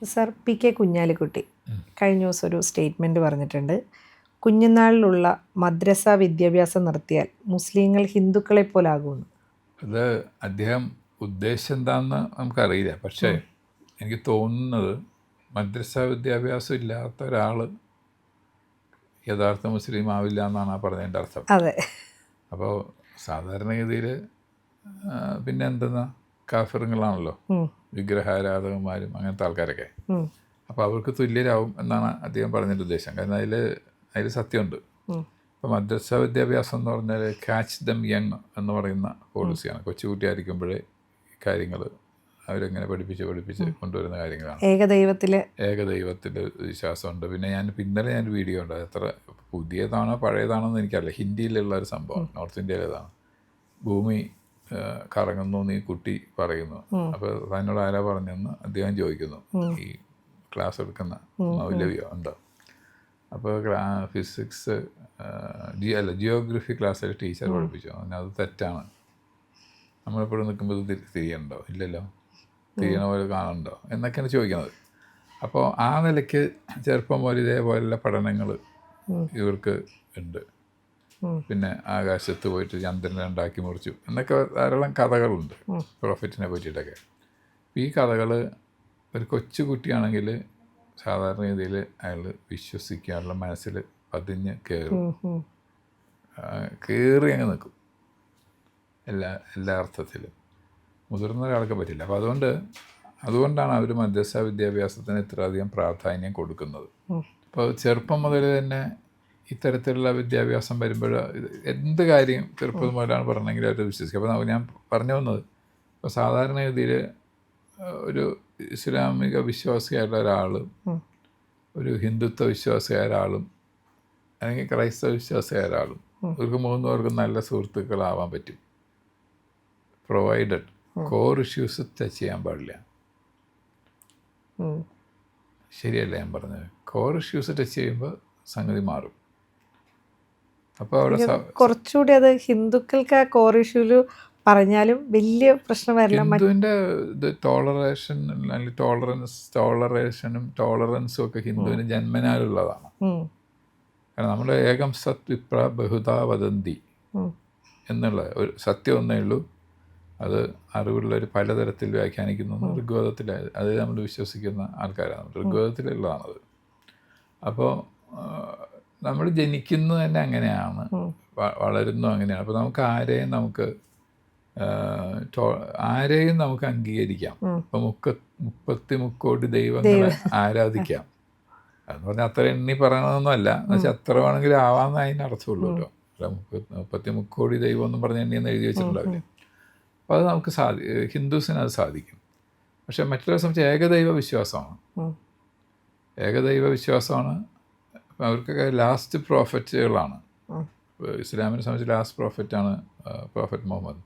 Sir P K Kunhalikutty കഴിഞ്ഞ ദിവസം ഒരു സ്റ്റേറ്റ്മെൻറ്റ് പറഞ്ഞിട്ടുണ്ട്. കുഞ്ഞുനാളിലുള്ള മദ്രസ വിദ്യാഭ്യാസം നിർത്തിയാൽ മുസ്ലിങ്ങൾ ഹിന്ദുക്കളെ പോലാകുമെന്ന്. അത് അദ്ദേഹം ഉദ്ദേശം എന്താണെന്ന് നമുക്കറിയില്ല. പക്ഷേ എനിക്ക് തോന്നുന്നത് മദ്രസ വിദ്യാഭ്യാസം ഇല്ലാത്ത ഒരാൾ യഥാർത്ഥ മുസ്ലിം ആവില്ല എന്നാണ് ആ പറഞ്ഞതിൻ്റെ അർത്ഥം. അതെ. അപ്പോൾ സാധാരണഗതിയിൽ പിന്നെ എന്തെന്നാ കാഫിറുകളാണല്ലോ വിഗ്രഹാരാധകന്മാരും അങ്ങനത്തെ ആൾക്കാരൊക്കെ. അപ്പോൾ അവർക്ക് തുല്യരാകും എന്നാണ് അദ്ദേഹം പറഞ്ഞതിൻ്റെ ഉദ്ദേശം. കാരണം അതിൽ സത്യമുണ്ട്. ഇപ്പോൾ മദ്രസ വിദ്യാഭ്യാസം എന്ന് പറഞ്ഞാൽ ക്യാച്ച് ദം യങ് എന്ന് പറയുന്ന പോളിസിയാണ്. കൊച്ചുകുട്ടിയായിരിക്കുമ്പോഴേ കാര്യങ്ങൾ അവരെങ്ങനെ പഠിപ്പിച്ച് കൊണ്ടുവരുന്ന കാര്യങ്ങളാണ്. ഏകദൈവത്തിൻ്റെ വിശ്വാസമുണ്ട്. പിന്നെ ഇന്നലെ ഞാൻ വീഡിയോ ഉണ്ട്, എത്ര പുതിയതാണോ പഴയതാണോ എന്ന് എനിക്കറിയില്ല. ഹിന്ദിയിലുള്ള ഒരു സംഭവം, നോർത്ത് ഇന്ത്യയിലേതാണ്. ഭൂമി കറങ്ങുന്നു എന്ന് ഈ കുട്ടി പറയുന്നു. അപ്പോൾ തന്നോട് ആരാ പറഞ്ഞെന്ന് അദ്ദേഹം ചോദിക്കുന്നു. ഈ ക്ലാസ് എടുക്കുന്ന മൗലവിയോ ഉണ്ടോ? അപ്പോൾ ഫിസിക്സ് ജിയോഗ്രഫി ക്ലാസ്സിൽ ടീച്ചർ പഠിപ്പിച്ചു. അത് തെറ്റാണ്. നമ്മളെപ്പോഴും നിൽക്കുമ്പോൾ ഇത് തിരിയണ്ടോ? ഇല്ലല്ലോ. തിരിയണ പോലെ കാണുന്നുണ്ടോ എന്നൊക്കെയാണ് ചോദിക്കുന്നത്. അപ്പോൾ ആ നിലയ്ക്ക് ചെറുപ്പം പോലെ ഇതേപോലെയുള്ള പഠനങ്ങൾ ഇവർക്ക് ഉണ്ട്. പിന്നെ ആകാശത്ത് പോയിട്ട് ചന്ദ്രനെ ഉണ്ടാക്കി മുറിച്ചു എന്നൊക്കെ ധാരാളം കഥകളുണ്ട് പ്രോഫറ്റിനെ പറ്റിയിട്ടൊക്കെ. ഈ കഥകൾ ഒരു കൊച്ചു കുട്ടിയാണെങ്കിൽ സാധാരണ രീതിയിൽ അയാൾ വിശ്വസിക്കാനുള്ള മനസ്സിൽ പതിഞ്ഞ് കയറി അങ്ങ് നിൽക്കും എല്ലാ അർത്ഥത്തിലും. മുതിർന്ന ഒരാൾക്ക് പറ്റില്ല. അപ്പോൾ അതുകൊണ്ടാണ് അവർ മദ്രസ വിദ്യാഭ്യാസത്തിന് ഇത്രയധികം പ്രാധാന്യം കൊടുക്കുന്നത്. അപ്പോൾ ചെറുപ്പം മുതൽ തന്നെ ഇത്തരത്തിലുള്ള വിദ്യാഭ്യാസം വരുമ്പോൾ എന്ത് കാര്യം ചെറുപ്പം മുതലാണ് പറഞ്ഞെങ്കിൽ അവർ വിശ്വസിക്കും. അപ്പോൾ ഞാൻ പറഞ്ഞു വന്നത്, ഇപ്പോൾ സാധാരണഗതിയിൽ ഒരു ഇസ്ലാമിക വിശ്വാസിയായിട്ടുള്ള ഒരാളും ഒരു ഹിന്ദുത്വ വിശ്വാസിയായ ഒരാളും അല്ലെങ്കിൽ ക്രൈസ്തവ വിശ്വാസിയായ ഒരാളും ഇവർക്ക് മൂന്ന് പേർക്കും നല്ല സുഹൃത്തുക്കളാവാൻ പറ്റും, പ്രൊവൈഡഡ് കോർ ഇഷ്യൂസ് ടച്ച് ചെയ്യാൻ പാടില്ല. ശരിയല്ല ഞാൻ പറഞ്ഞത്? കോർ ഇഷ്യൂസ് ടച്ച് ചെയ്യുമ്പോൾ സംഗതി മാറും. അപ്പോൾ അവിടെ കുറച്ചുകൂടി അത് ഹിന്ദുക്കൾക്ക് ആ കോർ ഇഷ്യൂല് പറഞ്ഞാലും വലിയ പ്രശ്നം വരില്ല. ഹിന്ദുവിൻ്റെ ഇത് ടോളറേഷൻ അല്ലെങ്കിൽ ടോളറൻസും ഒക്കെ ഹിന്ദുവിന് ജന്മനാലുള്ളതാണ്. കാരണം നമ്മൾ ഏകം സത് വിപ്ര ബഹുധാ വദന്തി എന്നുള്ള ഒരു സത്യം ഒന്നേ ഉള്ളൂ. അത് അറിവുള്ളവർ പലതരത്തിൽ വ്യാഖ്യാനിക്കുന്നു. ഋഗ്വേദത്തിൽ അത് നമ്മൾ വിശ്വസിക്കുന്ന ആൾക്കാരാണ്. ഋഗ്വേദത്തിലുള്ളതാണത്. അപ്പോൾ നമ്മൾ ജനിക്കുന്നത് തന്നെ അങ്ങനെയാണ്, വളരുന്നു അങ്ങനെയാണ്. അപ്പോൾ ആരെയും നമുക്ക് അംഗീകരിക്കാം. ഇപ്പം 33 കോടി ദൈവങ്ങളെ ആരാധിക്കാം എന്ന് പറഞ്ഞാൽ അത്ര എണ്ണി പറയണമെന്നല്ല. എന്നുവെച്ചാൽ അത്ര വേണമെങ്കിലും ആവാമെന്ന് അതിനർത്ഥമുള്ളൂ കേട്ടോ. 33 കോടി ദൈവം എന്നും പറഞ്ഞ് എണ്ണിയെന്ന് എഴുതി വെച്ചിട്ടുണ്ടാവില്ലേ. അപ്പോൾ അത് നമുക്ക് ഹിന്ദുസിന് അത് സാധിക്കും. പക്ഷെ മറ്റുള്ളവരെ സംബന്ധിച്ച് ഏകദൈവ വിശ്വാസമാണ്. അവർക്കൊക്കെ ലാസ്റ്റ് പ്രോഫറ്റുകളാണ്. ഇസ്ലാമിനെ സംബന്ധിച്ച് ലാസ്റ്റ് പ്രോഫറ്റാണ് പ്രോഫറ്റ് മുഹമ്മദ്.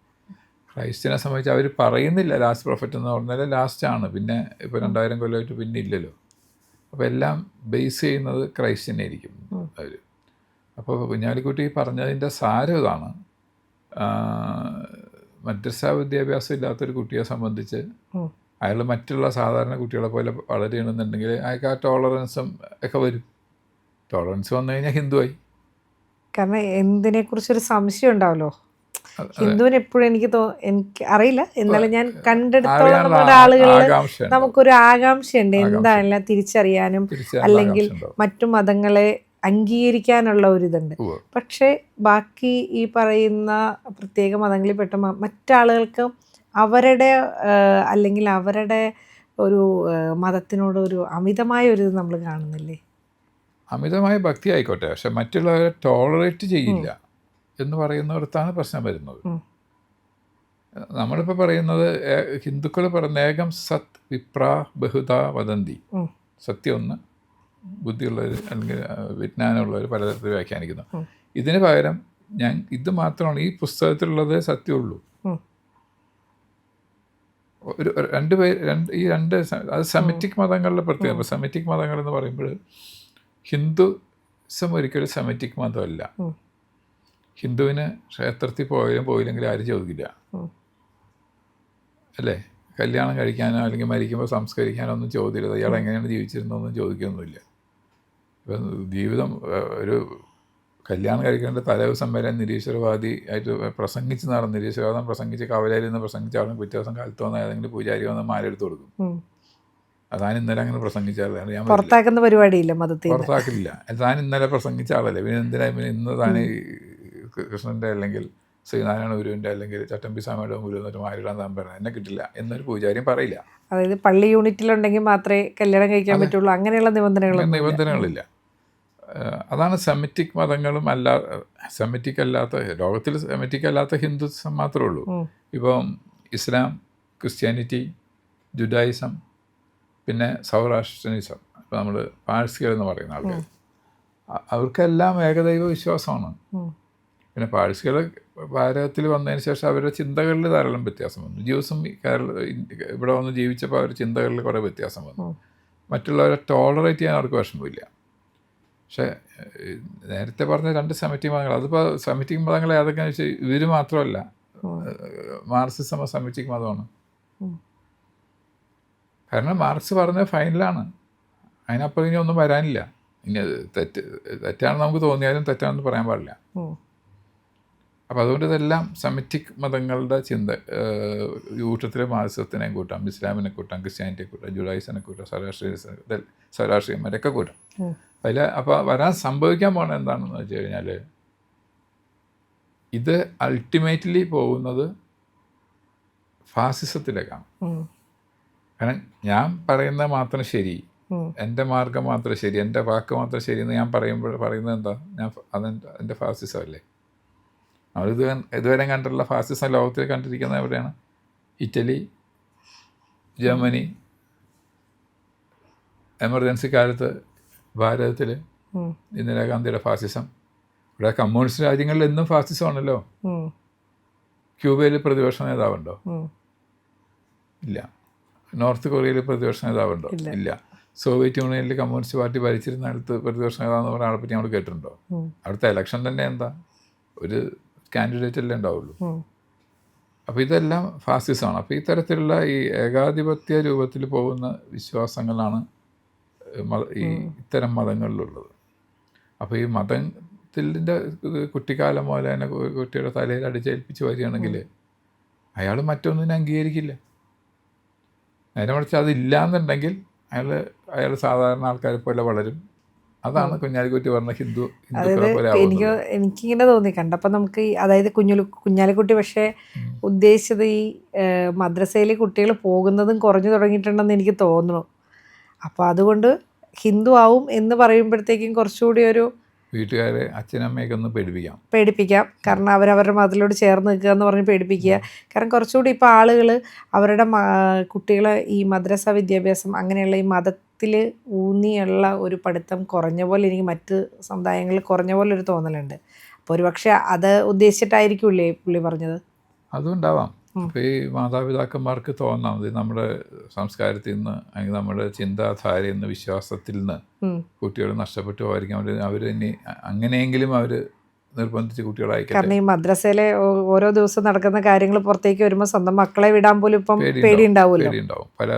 ക്രൈസ്ത്യനെ സംബന്ധിച്ച് അവർ പറയുന്നില്ല ലാസ്റ്റ് പ്രോഫറ്റ് എന്ന് പറഞ്ഞാൽ ലാസ്റ്റാണ്. പിന്നെ ഇപ്പോൾ 2000 കൊല്ലമായിട്ട് പിന്നെ ഇല്ലല്ലോ. അപ്പോൾ എല്ലാം ബേസ് ചെയ്യുന്നത് ക്രൈസ്ത്യനെ ആയിരിക്കും അവർ. അപ്പോൾ കുഞ്ഞാലിക്കുട്ടി പറഞ്ഞതിൻ്റെ സാരം ഇതാണ്. മദ്രസ വിദ്യാഭ്യാസം ഇല്ലാത്തൊരു കുട്ടിയെ സംബന്ധിച്ച് അയാൾ മറ്റുള്ള സാധാരണ കുട്ടികളെ പോലെ വളരുകയാണെന്നുണ്ടെങ്കിൽ അയാൾക്ക് ആ ടോളറൻസും ഒക്കെ വരും. ടോളറൻസ് വന്നു കഴിഞ്ഞാൽ ഹിന്ദുവായി. കാരണം എന്തിനെക്കുറിച്ചൊരു സംശയം ഉണ്ടാവല്ലോ ഹിന്ദുവിന് എപ്പോഴും. എനിക്ക് അറിയില്ല, എന്നാലും ഞാൻ കണ്ടെടുത്തോളം നമ്മുടെ ആളുകളിൽ നമുക്കൊരു ആകാംക്ഷയുണ്ട് എന്താണെല്ലാം തിരിച്ചറിയാനും അല്ലെങ്കിൽ മറ്റു മതങ്ങളെ അംഗീകരിക്കാനുള്ള ഒരിതുണ്ട്. പക്ഷേ ബാക്കി ഈ പറയുന്ന പ്രത്യേക മതങ്ങളിൽപ്പെട്ട മറ്റാളുകൾക്ക് അവരുടെ അല്ലെങ്കിൽ അവരുടെ ഒരു മതത്തിനോട് ഒരു അമിതമായ ഒരു ഇത് നമ്മൾ കാണുന്നില്ലേ? അമിതമായ ഭക്തി ആയിക്കോട്ടെ, പക്ഷെ മറ്റുള്ളവരെ ടോളറേറ്റ് ചെയ്യില്ല എന്ന് പറയുന്നിടത്താണ് പ്രശ്നം വരുന്നത്. നമ്മളിപ്പോൾ പറയുന്നത് ഹിന്ദുക്കൾ പറയുന്ന ഏകം സത് വിപ്ര ബഹുധാ വദന്തി. സത്യം ഒന്ന്, ബുദ്ധിയുള്ളവർ അല്ലെങ്കിൽ വിജ്ഞാനമുള്ളവർ പലതരത്തിൽ വ്യാഖ്യാനിക്കുന്നു. ഇതിന് പകരം ഇത് മാത്രമാണ് ഈ പുസ്തകത്തിലുള്ളത് സത്യമുള്ളൂ. അത് സെമിറ്റിക് മതങ്ങളുടെ പ്രത്യേകത. സെമിറ്റിക് മതങ്ങൾ എന്ന് പറയുമ്പോൾ ഹിന്ദുസം ഒരിക്കലും സെമിറ്റിക് മതമല്ല. ഹിന്ദുവിന് ക്ഷേത്രത്തിൽ പോയില്ലെങ്കിലും ആരും ചോദിക്കില്ല അല്ലേ? കല്യാണം കഴിക്കാനോ അല്ലെങ്കിൽ മരിക്കുമ്പോൾ സംസ്കരിക്കാനോ ഒന്നും ചോദ്യമില്ല. ഇയാൾ എങ്ങനെയാണ് ജീവിച്ചിരുന്നതെന്നും ചോദിക്കുകയൊന്നുമില്ല. ഇപ്പം ജീവിതം ഒരു കല്യാണം കഴിക്കേണ്ട തലേദിവസം വരെ നിരീശ്വരവാദി ആയിട്ട് പ്രസംഗിച്ച് നടന്ന് നിരീശ്വരവാദം പ്രസംഗിച്ച് കവലയിൽ നിന്ന് പ്രസംഗിച്ച ആളും പിറ്റേ ദിവസം കാലത്ത് വന്ന ഏതെങ്കിലും പൂജാരി വന്ന് മാല എടുത്ത് കൊടുക്കും. താൻ ഇന്നലെ അങ്ങനെ പ്രസംഗിച്ചാലാണ് ഞാൻ പുറത്താക്കുന്ന പരിപാടിയില്ല മതത്തിൽ, പുറത്താക്കില്ല. താൻ ഇന്നലെ പ്രസംഗിച്ച ആളല്ലേ, പിന്നെ എന്തിനാ പിന്നെ ഇന്ന് താൻ കൃഷ്ണൻ്റെ അല്ലെങ്കിൽ ശ്രീനാരായണ ഗുരുവിൻ്റെ അല്ലെങ്കിൽ ചട്ടമ്പി സ്വാമിയുടെ ഗുരു എന്നിട്ട് മാരിടാൻ താൻ പറഞ്ഞത് എന്നെ കിട്ടില്ല എന്നൊരു പൂജാരിയും പറയില്ല. അതായത് പള്ളി യൂണിറ്റിലുണ്ടെങ്കിൽ മാത്രമേ കല്യാണം കഴിക്കാൻ പറ്റുള്ളൂ, അങ്ങനെയുള്ള നിബന്ധനകളില്ല. അതാണ് സെമിറ്റിക് മതങ്ങളും സെമിറ്റിക് അല്ലാത്ത ലോകത്തിൽ സെമിറ്റിക് അല്ലാത്ത ഹിന്ദുസം മാത്രമേ ഉള്ളൂ. ഇപ്പം ഇസ്ലാം, ക്രിസ്ത്യാനിറ്റി, ജുഡായിസം, പിന്നെ സൗരാഷ്ട്രനിസം, ഇപ്പോൾ നമ്മൾ പാഴ്സികൾ എന്ന് പറയുന്ന ആൾക്കാർ, അവർക്കെല്ലാം ഏകദൈവ വിശ്വാസമാണ്. പിന്നെ പാഴ്സികൾ ഭാരതത്തിൽ വന്നതിന് ശേഷം അവരുടെ ചിന്തകളിൽ ധാരാളം വ്യത്യാസം വന്നു. ജ്യൂസും ഇവിടെ വന്ന് ജീവിച്ചപ്പോൾ അവരുടെ ചിന്തകളിൽ കുറേ വ്യത്യാസം വന്നു. മറ്റുള്ളവരെ ടോളറേറ്റ് ചെയ്യാൻ അവർക്ക് വിഷമമില്ല. പക്ഷേ നേരത്തെ പറഞ്ഞ 2 സെമിറ്റിക് മതങ്ങൾ, അതിപ്പോൾ സെമിറ്റിക് മതങ്ങൾ ഏതൊക്കെയാണെന്ന് വെച്ചാൽ ഇവർ മാത്രമല്ല, മാർക്സിസം സെമിറ്റിക് മതമാണ്. കാരണം മാർക്സ് പറഞ്ഞ ഫൈനലാണ്, അതിനപ്പുറം ഇനി ഒന്നും വരാനില്ല. ഇനി തെറ്റാണെന്ന് നമുക്ക് തോന്നിയാലും തെറ്റാണെന്ന് പറയാൻ പാടില്ല. അപ്പോൾ അതുകൊണ്ട് ഇതെല്ലാം സെമിറ്റിക് മതങ്ങളുടെ ചിന്ത. കൂട്ടത്തിലെ മാർക്സിസത്തിനെയും കൂട്ടാം, ഇസ്ലാമിനെ കൂട്ടാം, ക്രിസ്ത്യാനിറ്റിയെ കൂട്ടാം, ജുഡായിസിനെ കൂട്ടാം, സൗരാഷ്ട്രീയന്മാരൊക്കെ കൂട്ടാം. അതിൽ അപ്പോൾ സംഭവിക്കാൻ പോകുന്നത് എന്താണെന്ന് വെച്ച് കഴിഞ്ഞാൽ, ഇത് അൾട്ടിമേറ്റ്ലി പോകുന്നത് ഫാസിസത്തിലേക്കാണ്. കാരണം ഞാൻ പറയുന്നത് മാത്രം ശരി, എൻ്റെ മാർഗം മാത്രം ശരി, എൻ്റെ വാക്ക് മാത്രം ശരി എന്ന് ഞാൻ പറയുന്നത് എന്താ, എൻ്റെ ഫാസിസം അല്ലേ? നമ്മളിത് ഇതുവരെ കണ്ടിട്ടുള്ള ഫാസിസം ലോകത്തിൽ കണ്ടിരിക്കുന്നത് എവിടെയാണ്? ഇറ്റലി, ജർമ്മനി, എമർജൻസി കാലത്ത് ഭാരതത്തിൽ ഇന്ദിരാഗാന്ധിയുടെ ഫാസിസം. ഇവിടെ കമ്മ്യൂണിസ്റ്റ് രാജ്യങ്ങളിൽ എന്നും ഫാസിസമാണല്ലോ. ക്യൂബയിൽ പ്രതിപക്ഷ നേതാവുണ്ടോ? ഇല്ല. നോർത്ത് കൊറിയയിൽ പ്രതിപക്ഷ നേതാവുണ്ടോ? ഇല്ല. സോവിയറ്റ് യൂണിയനിൽ കമ്മ്യൂണിസ്റ്റ് പാർട്ടി ഭരിച്ചിരുന്ന അടുത്ത് പ്രതിപക്ഷ നേതാവെന്ന് പറഞ്ഞ ആളെ പറ്റി നമ്മൾ കേട്ടിട്ടുണ്ടോ? അവിടുത്തെ ഇലക്ഷൻ തന്നെ എന്താ, ഒരു കാൻഡിഡേറ്റ് അല്ലേ ഉണ്ടാവുള്ളൂ. അപ്പോൾ ഇതെല്ലാം ഫാസിസമാണ്. അപ്പോൾ ഈ തരത്തിലുള്ള ഈ ഏകാധിപത്യ രൂപത്തിൽ പോകുന്ന വിശ്വാസങ്ങളാണ് ഈ ഇത്തരം മതങ്ങളിലുള്ളത്. അപ്പോൾ ഈ മതത്തിൻ്റെ കുട്ടിക്കാലം പോലെ തന്നെ കുട്ടിയുടെ തലയിൽ അടിച്ചേൽപ്പിച്ച് വരികയാണെങ്കിൽ അയാൾ മറ്റൊന്നിനെ അംഗീകരിക്കില്ല. നേരെ മറിച്ച് അതില്ലാന്നുണ്ടെങ്കിൽ അയാൾ സാധാരണ ആൾക്കാരെ പോലെ വളരും. അതാണ് കുഞ്ഞാലിക്കുട്ടി പറഞ്ഞ ഹിന്ദുക്കളെ പോലെ. എനിക്കിങ്ങനെ തോന്നി കണ്ടപ്പോൾ നമുക്ക് അതായത് കുഞ്ഞാലിക്കുട്ടി പക്ഷേ ഉദ്ദേശിച്ചത് ഈ മദ്രസയിൽ കുട്ടികൾ പോകുന്നതും കുറഞ്ഞു തുടങ്ങിയിട്ടുണ്ടെന്ന് എനിക്ക് തോന്നുന്നു. അപ്പോൾ അതുകൊണ്ട് ഹിന്ദു ആവും എന്ന് പറയുമ്പോഴത്തേക്കും കുറച്ചുകൂടി ഒരു വീട്ടുകാരെ അച്ഛനമ്മയൊക്കെ ഒന്ന് പേടിപ്പിക്കാം. കാരണം അവരവരുടെ മതത്തിലോട് ചേർന്ന് നിൽക്കുക എന്ന് പറഞ്ഞ് പേടിപ്പിക്കുക. കാരണം കുറച്ചുകൂടി ഇപ്പോൾ ആളുകൾ അവരുടെ കുട്ടികളെ ഈ മദ്രസ വിദ്യാഭ്യാസം അങ്ങനെയുള്ള ഈ മതത്തിൽ ഊന്നിയുള്ള ഒരു പഠിത്തം കുറഞ്ഞ പോലെ എനിക്ക് മറ്റ് സമുദായങ്ങളിൽ കുറഞ്ഞ പോലെ ഒരു തോന്നലുണ്ട്. അപ്പോൾ ഒരു പക്ഷേ അത് ഉദ്ദേശിച്ചിട്ടായിരിക്കില്ലേ പുള്ളി പറഞ്ഞത്? അതുണ്ടാവാം. അപ്പോൾ ഈ മാതാപിതാക്കന്മാർക്ക് തോന്നാം ഇത് നമ്മുടെ സംസ്കാരത്തിൽ നിന്ന് അല്ലെങ്കിൽ നമ്മുടെ ചിന്താധാരയിൽ നിന്ന് വിശ്വാസത്തിൽ നിന്ന് കുട്ടികൾ നഷ്ടപ്പെട്ടു പോയിരിക്കും. അവർ ഇനി അങ്ങനെയെങ്കിലും അവർ നിർബന്ധിച്ച് കുട്ടികളായിക്കട്ടെ. കാരണം ഈ മദ്രസയിലെ ഓരോ ദിവസം നടക്കുന്ന കാര്യങ്ങൾ പുറത്തേക്ക് വരുമ്പോൾ സ്വന്തം മക്കളെ വിടാൻ പോലും ഇപ്പം പേടിയുണ്ടാവും. പല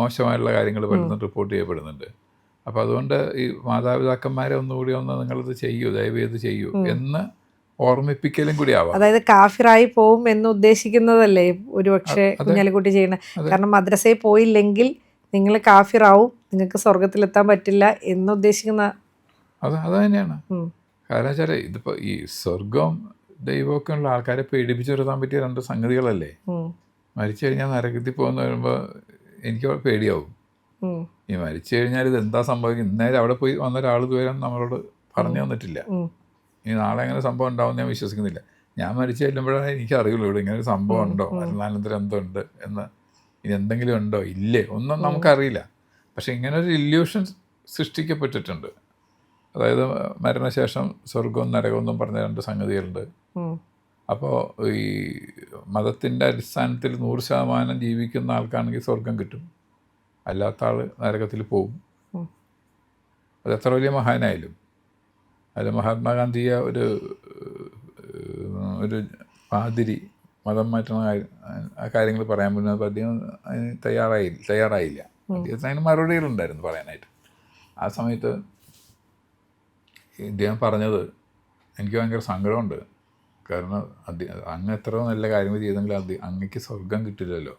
മോശമായുള്ള കാര്യങ്ങൾ പലതും റിപ്പോർട്ട് ചെയ്യപ്പെടുന്നുണ്ട്. അപ്പോൾ അതുകൊണ്ട് ഈ മാതാപിതാക്കന്മാരെ ഒന്നുകൂടി നിങ്ങളിത് ചെയ്യൂ, ദയവേത് ചെയ്യൂ എന്ന് ഓർമ്മിപ്പിക്കലും കൂടി ആവാം. അതായത് കാഫിറായി പോവും എന്ന് ഉദ്ദേശിക്കുന്നതല്ലേ ഒരു പക്ഷേ കുഞ്ഞാലിക്കുട്ടി ചെയ്യണേ. കാരണം മദ്രസയിൽ പോയില്ലെങ്കിൽ നിങ്ങൾ കാഫിറാവും, നിങ്ങൾക്ക് സ്വർഗത്തിലെത്താൻ പറ്റില്ല എന്ന് ഉദ്ദേശിക്കുന്ന അത് തന്നെയാണ്. കാരണം വെച്ചാൽ ഇതിപ്പോൾ ഈ സ്വർഗവും ദൈവമൊക്കെ ഉള്ള ആൾക്കാരെ പേടിപ്പിച്ച് നിർത്താൻ പറ്റിയ 2 സംഗതികളല്ലേ. മരിച്ചു കഴിഞ്ഞാൽ നരകത്തിൽ പോകുന്ന വരുമ്പോൾ എനിക്ക് പേടിയാവും. ഈ മരിച്ചു കഴിഞ്ഞാൽ ഇത് എന്താ സംഭവിക്കും, ഇന്നേരം അവിടെ പോയി വന്ന ഒരാൾ ഇതുവരെ നമ്മളോട് പറഞ്ഞു തന്നിട്ടില്ല. ഇനി നാളെ അങ്ങനെ സംഭവം ഉണ്ടാവും ഞാൻ വിശ്വസിക്കുന്നില്ല. ഞാൻ മരിച്ചു ചെല്ലുമ്പോഴാണ് എനിക്ക് അറിയുള്ളൂ ഇവിടെ ഇങ്ങനെ ഒരു സംഭവം ഉണ്ടോ, മരണാനന്തരം എന്തുണ്ട് എന്ന്, ഇനി എന്തെങ്കിലും ഉണ്ടോ ഇല്ലേ ഒന്നും നമുക്കറിയില്ല. പക്ഷെ ഇങ്ങനൊരു ഇല്യൂഷൻ സൃഷ്ടിക്കപ്പെട്ടിട്ടുണ്ട്. അതായത് മരണശേഷം സ്വർഗവും നരകമെന്നും പറഞ്ഞ 2 സംഗതികളുണ്ട്. അപ്പോൾ ഈ മതത്തിൻ്റെ അടിസ്ഥാനത്തിൽ 100% ജീവിക്കുന്ന ആൾക്കാണെങ്കിൽ സ്വർഗം കിട്ടും, അല്ലാത്ത ആൾ നരകത്തിൽ പോകും. അത് എത്ര വലിയ മഹാനായാലും. അതിൽ മഹാത്മാഗാന്ധിയെ ഒരു പാതിരി മതം മാറ്റുന്ന ആ കാര്യങ്ങൾ പറയാൻ പറ്റുന്നത് അദ്ദേഹം അതിന് തയ്യാറായില്ല. അദ്ദേഹത്തിന് അതിന് മറുപടികളുണ്ടായിരുന്നു പറയാനായിട്ട്. ആ സമയത്ത് ഇദ്ദേഹം പറഞ്ഞത് എനിക്ക് ഭയങ്കര സങ്കടമുണ്ട്. കാരണം അങ്ങ് എത്ര നല്ല കാര്യങ്ങൾ ചെയ്തെങ്കിൽ അങ്ങക്ക് സ്വർഗം കിട്ടില്ലല്ലോ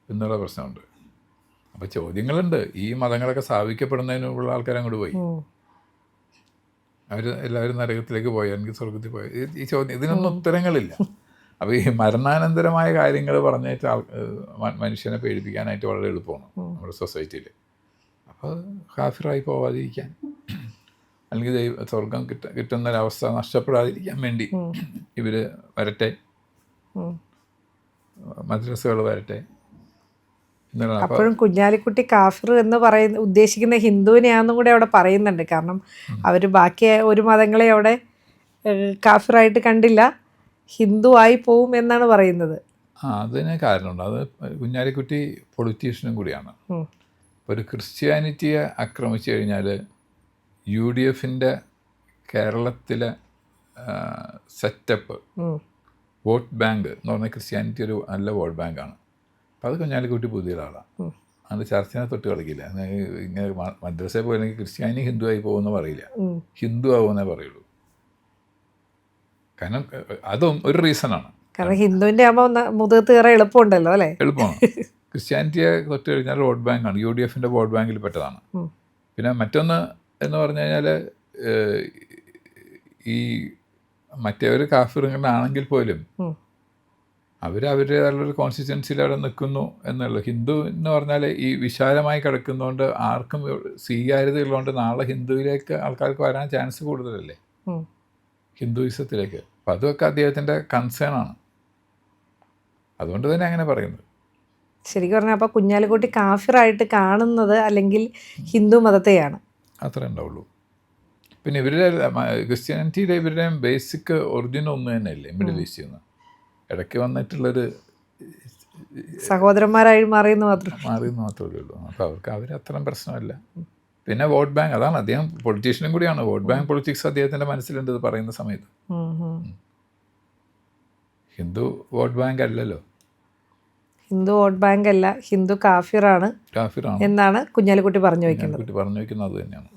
എന്നുള്ള പ്രശ്നമുണ്ട്. അപ്പോൾ ചോദ്യങ്ങളുണ്ട്. ഈ മതങ്ങളൊക്കെ സ്ഥാപിക്കപ്പെടുന്നതിനുള്ള ആൾക്കാർ അങ്ങോട്ട് പോയി, അവർ എല്ലാവരും നരകത്തിലേക്ക് പോയി, എനിക്ക് സ്വർഗത്തിൽ പോയി. ഈ ചോദ്യം ഇതിനൊന്നും ഉത്തരങ്ങളില്ല. അപ്പോൾ ഈ മരണാനന്തരമായ കാര്യങ്ങൾ പറഞ്ഞിട്ട് മനുഷ്യനെ പേടിപ്പിക്കാനായിട്ട് വളരെ എളുപ്പമാണ് നമ്മുടെ സൊസൈറ്റിയിൽ. അപ്പോൾ കാഫിറായി പോവാതിരിക്കാൻ, അല്ലെങ്കിൽ സ്വർഗം കിട്ടുന്നൊരവസ്ഥ നഷ്ടപ്പെടാതിരിക്കാൻ വേണ്ടി ഇവർ വരട്ടെ, മദ്രസകൾ വരട്ടെ എന്നുള്ളതാണ്. അപ്പോഴും കുഞ്ഞാലിക്കുട്ടി കാഫിർ എന്ന് ഉദ്ദേശിക്കുന്ന ഹിന്ദുവിനെയാണെന്നും കൂടെ അവിടെ പറയുന്നുണ്ട്. കാരണം അവർ ബാക്കി ഒരു മതങ്ങളെ അവിടെ കാഫിറായിട്ട് കണ്ടില്ല, ഹിന്ദു ആയി പോവും എന്നാണ് പറയുന്നത്. അതിന് കാരണമുണ്ട്. അത് കുഞ്ഞാലിക്കുട്ടി പൊളിറ്റീഷ്യനും കൂടിയാണ്. ഒരു ക്രിസ്ത്യാനിറ്റിയെ ആക്രമിച്ചു കഴിഞ്ഞാൽ UDFൻ്റെ കേരളത്തിലെ സെറ്റപ്പ് വോട്ട് ബാങ്ക് എന്ന് പറഞ്ഞാൽ ക്രിസ്ത്യാനിറ്റി ഒരു നല്ല വോട്ട് ബാങ്കാണ്. അപ്പോൾ അത് കുഞ്ഞാലിക്കുട്ടി പുതിയ ഒരാളാണ്. അത് ചർച്ചനെ തൊട്ട് കളിക്കില്ല. ഇങ്ങനെ മദ്രസയിൽ പോയില്ലെങ്കിൽ ക്രിസ്ത്യാനി ഹിന്ദു ആയി പോകുമെന്ന് പറയില്ല, ഹിന്ദു ആവുമെന്നേ പറയുള്ളൂ. കാരണം അതും ഒരു റീസണാണ്. കാരണം ഹിന്ദുവിൻ്റെ ആകുമ്പോൾ മുതുകത്ത് കയറാൻ എളുപ്പമുണ്ടല്ലോ അല്ലേ? എളുപ്പമാണ്. ക്രിസ്ത്യാനിറ്റിയെ തൊട്ട് കഴിഞ്ഞാൽ വോട്ട് ബാങ്കാണ്, UDFൻ്റെ വോട്ട് ബാങ്കിൽ പെട്ടതാണ്. പിന്നെ മറ്റൊന്ന് എന്ന് പറഞ്ഞു കഴിഞ്ഞാൽ ഈ മറ്റേവർ കാഫിറുകളാണെങ്കിൽ പോലും അവരുടേതായുള്ളൊരു കോൺസ്റ്റിറ്റ്യുവൻസിയിൽ അവിടെ നിൽക്കുന്നു എന്നുള്ളൂ. ഹിന്ദു എന്ന് പറഞ്ഞാൽ ഈ വിശാലമായി കിടക്കുന്നതുകൊണ്ട് ആർക്കും സ്വീകാര്യതയുള്ളതുകൊണ്ട് നാളെ ഹിന്ദുവിലേക്ക് ആൾക്കാർക്ക് വരാൻ ചാൻസ് കൂടുതലല്ലേ, ഹിന്ദുയിസത്തിലേക്ക്. അപ്പം അതൊക്കെ അദ്ദേഹത്തിൻ്റെ കൺസേൺ ആണ്. അതുകൊണ്ട് തന്നെ അങ്ങനെ പറയുന്നത്. ശരിക്കും പറഞ്ഞാൽ അപ്പോൾ കുഞ്ഞാലിക്കുട്ടി കാഫിറായിട്ട് കാണുന്നത് അല്ലെങ്കിൽ ഹിന്ദു മതത്തെയാണ്. അത്രേ ഉണ്ടാവുള്ളൂ. പിന്നെ ഇവരുടെ ക്രിസ്ത്യാനിറ്റിയുടെ ഇവരുടെയും ബേസിക് ഒറിജിൻ ഒന്ന് തന്നെയല്ലേ മിഡിൽ ഈസ്റ്റിൽ നിന്ന്. ഇടയ്ക്ക് വന്നിട്ടുള്ളൊരു സഹോദരന്മാരായി മാറിയെന്ന് മാത്രമേ ഉള്ളൂ. അപ്പോൾ അവർക്ക് അത്രയും പ്രശ്നമല്ല. പിന്നെ വോട്ട് ബാങ്ക്, അതാണ് അദ്ദേഹം പൊളിറ്റീഷ്യനും കൂടിയാണ്. വോട്ട് ബാങ്ക് പൊളിറ്റിക്സ് അദ്ദേഹത്തിൻ്റെ മനസ്സിലുണ്ട് ഇത് പറയുന്ന സമയത്ത്. ഹിന്ദു വോട്ട് ബാങ്ക് അല്ലല്ലോ. ഹിന്ദു വോട്ട് ബാങ്ക് അല്ല, ഹിന്ദു കാഫിറാണ് എന്നാണ് കുഞ്ഞാലിക്കുട്ടി പറഞ്ഞു വയ്ക്കുന്നത്. അത് തന്നെയാണ്.